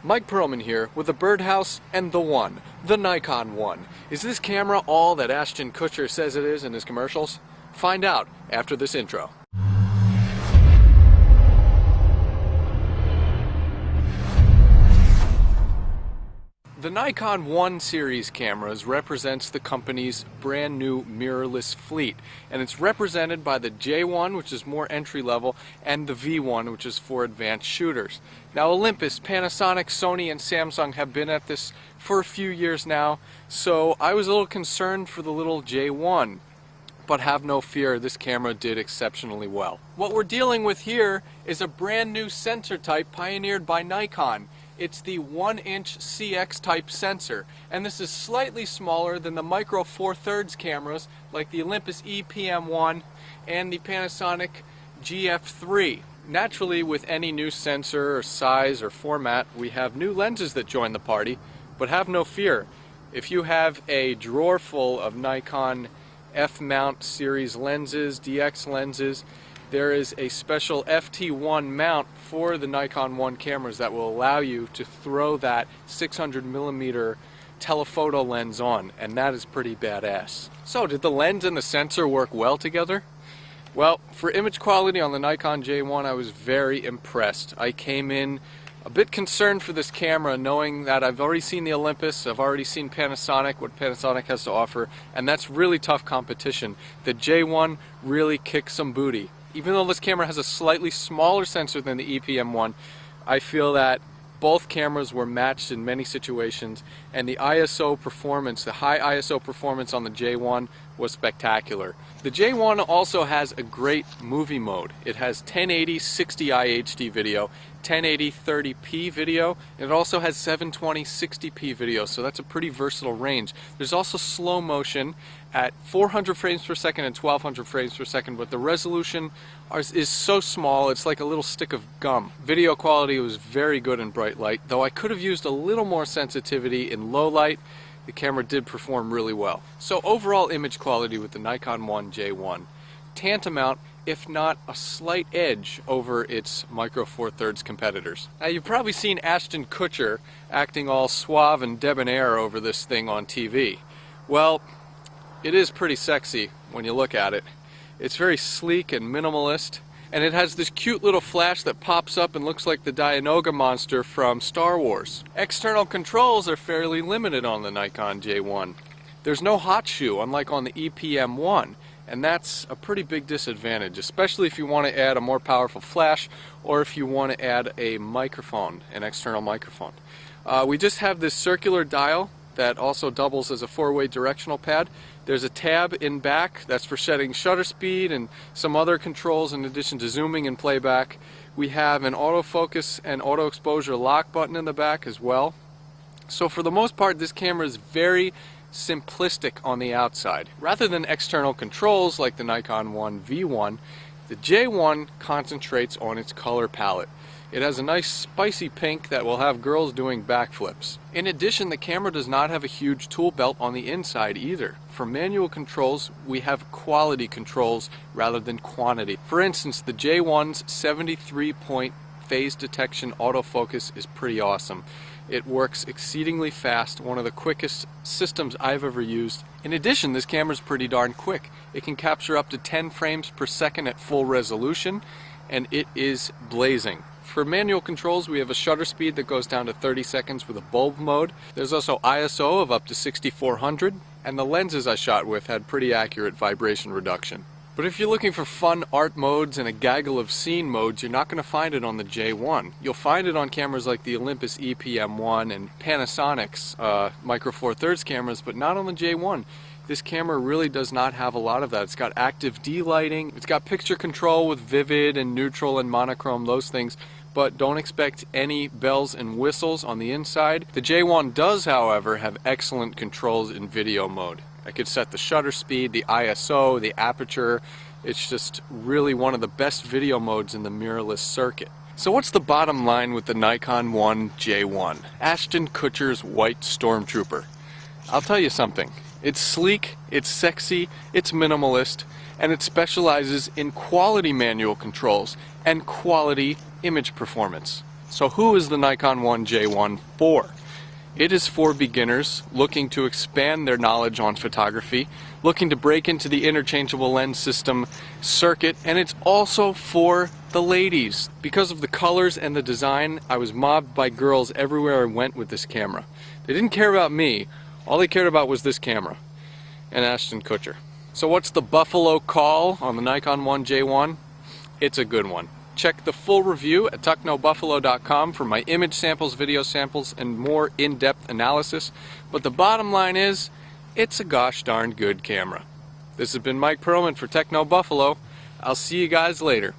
Mike Perlman here with the Birdhouse and the One, the Nikon One. Is this camera all that Ashton Kutcher says it is in his commercials? Find out after this intro. The Nikon One series cameras represents the company's brand new mirrorless fleet, and it's represented by the J1, which is more entry level, and the V1, which is for advanced shooters. Now Olympus, Panasonic, Sony, and Samsung have been at this for a few years now, so I was a little concerned for the little J1. But have no fear, this camera did exceptionally well. What we're dealing with here is a brand new sensor type pioneered by Nikon. It's the 1-inch CX type sensor, and this is slightly smaller than the micro 4/3 cameras like the Olympus EPM1 and the Panasonic GF3. Naturally, with any new sensor or size or format, we have new lenses that join the party, but have no fear. If you have a drawer full of Nikon F-mount series lenses, DX lenses, there is a special FT1 mount for the Nikon One cameras that will allow you to throw that 600mm telephoto lens on, and that is pretty badass. So, did the lens and the sensor work well together? Well, for image quality on the Nikon J1, I was very impressed. I came in a bit concerned for this camera, knowing that I've already seen the Olympus, I've already seen Panasonic, what Panasonic has to offer, and that's really tough competition. The J1 really kicks some booty. Even though this camera has a slightly smaller sensor than the EPM1, I feel that both cameras were matched in many situations, and the ISO performance, the high ISO performance on the J1 was spectacular. The J1 also has a great movie mode. It has 1080 60i HD video, 1080 30p video, and it also has 720 60p video, so that's a pretty versatile range. There's also slow motion at 400 frames per second and 1200 frames per second, but the resolution is so small it's like a little stick of gum. Video quality was very good in bright light, though I could have used a little more sensitivity in low light. The camera did perform really well. So overall image quality with the Nikon One J1, tantamount, if not a slight edge over its micro 4/3 competitors. Now you've probably seen Ashton Kutcher acting all suave and debonair over this thing on TV. Well, it is pretty sexy when you look at it. It's very sleek and minimalist, and it has this cute little flash that pops up and looks like the Dianoga monster from Star Wars. External controls are fairly limited on the Nikon J1. There's no hot shoe, unlike on the EPM1, and that's a pretty big disadvantage, especially if you want to add a more powerful flash or if you want to add a microphone, an external microphone. We just have this circular dial that also doubles as a 4-way directional pad. There's a tab in back that's for setting shutter speed and some other controls in addition to zooming and playback. We have an autofocus and auto exposure lock button in the back as well. So for the most part, this camera is very simplistic on the outside. Rather than external controls like the Nikon One V1, the J1 concentrates on its color palette. It has a nice spicy pink that will have girls doing backflips. In addition, the camera does not have a huge tool belt on the inside either. For manual controls, we have quality controls rather than quantity. For instance, the J1's 73-point phase detection autofocus is pretty awesome. It works exceedingly fast, one of the quickest systems I've ever used. In addition, this camera is pretty darn quick. It can capture up to 10 frames per second at full resolution, and it is blazing. For manual controls, we have a shutter speed that goes down to 30 seconds with a bulb mode. There's also ISO of up to 6400, and the lenses I shot with had pretty accurate vibration reduction. But if you're looking for fun art modes and a gaggle of scene modes, you're not going to find it on the J1. You'll find it on cameras like the Olympus EPM1 and Panasonic's micro 4/3 cameras, but not on the J1. This camera really does not have a lot of that. It's got active D-lighting, it's got picture control with vivid and neutral and monochrome, those things, but don't expect any bells and whistles on the inside. The J1 does, however, have excellent controls in video mode. I could set the shutter speed, the ISO, the aperture. It's just really one of the best video modes in the mirrorless circuit. So what's the bottom line with the Nikon One J1? Ashton Kutcher's white stormtrooper. I'll tell you something. It's sleek, it's sexy, it's minimalist, and it specializes in quality manual controls and quality image performance. So who is the Nikon 1J1 for? It is for beginners looking to expand their knowledge on photography, looking to break into the interchangeable lens system circuit, and it's also for the ladies. Because of the colors and the design, I was mobbed by girls everywhere I went with this camera. They didn't care about me, all they cared about was this camera and Ashton Kutcher. So what's the Buffalo call on the Nikon 1J1? It's a good one. Check the full review at tucknobuffalo.com for my image samples, video samples, and more in-depth analysis. But the bottom line is, it's a gosh darn good camera. This has been Mike Perlman for Techno Buffalo. I'll see you guys later.